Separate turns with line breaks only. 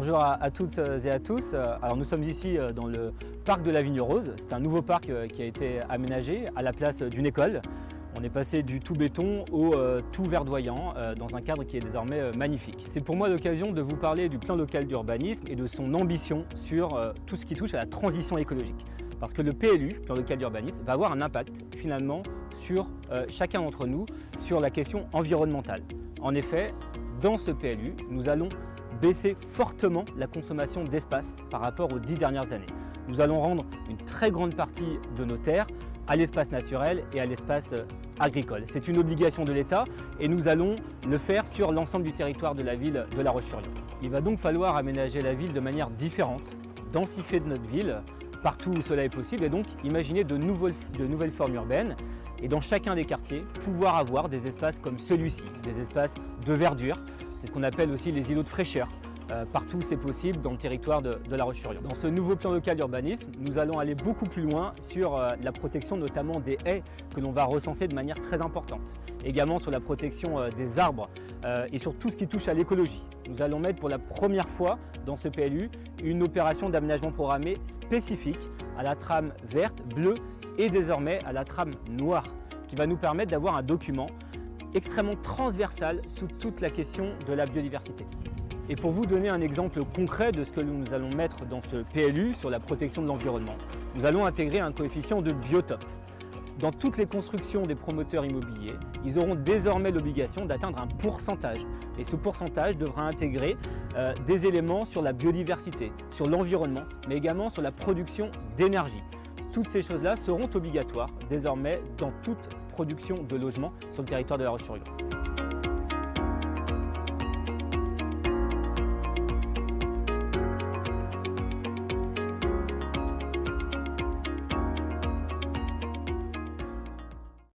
Bonjour à toutes et à tous. Alors nous sommes ici dans le parc de la Vigne Rose. C'est un nouveau parc qui a été aménagé à la place d'une école. On est passé du tout béton au tout verdoyant dans un cadre qui est désormais magnifique. C'est pour moi l'occasion de vous parler du plan local d'urbanisme et de son ambition sur tout ce qui touche à la transition écologique. Parce que le PLU, plan local d'urbanisme, va avoir un impact finalement sur chacun d'entre nous, sur la question environnementale. En effet, dans ce PLU, nous allons baisser fortement la consommation d'espace par rapport aux 10 dernières années. Nous allons rendre une très grande partie de nos terres à l'espace naturel et à l'espace agricole. C'est une obligation de l'État et nous allons le faire sur l'ensemble du territoire de la ville de La Roche-sur-Yon. Il va donc falloir aménager la ville de manière différente, densifier de notre ville partout où cela est possible et donc imaginer de nouvelles formes urbaines et dans chacun des quartiers pouvoir avoir des espaces comme celui-ci, des espaces de verdure. C'est ce qu'on appelle aussi les îlots de fraîcheur. Partout où c'est possible dans le territoire de La Roche-sur-Yon. Dans ce nouveau plan local d'urbanisme, nous allons aller beaucoup plus loin sur la protection notamment des haies que l'on va recenser de manière très importante. Également sur la protection des arbres et sur tout ce qui touche à l'écologie. Nous allons mettre pour la première fois dans ce PLU une opération d'aménagement programmé spécifique à la trame verte, bleue et désormais à la trame noire qui va nous permettre d'avoir un document extrêmement transversal sous toute la question de la biodiversité. Et pour vous donner un exemple concret de ce que nous allons mettre dans ce PLU sur la protection de l'environnement, nous allons intégrer un coefficient de biotope. Dans toutes les constructions des promoteurs immobiliers, ils auront désormais l'obligation d'atteindre un pourcentage. Et ce pourcentage devra intégrer des éléments sur la biodiversité, sur l'environnement, mais également sur la production d'énergie. Toutes ces choses-là seront obligatoires désormais dans toute production de logement sur le territoire de La Roche-sur-Yon.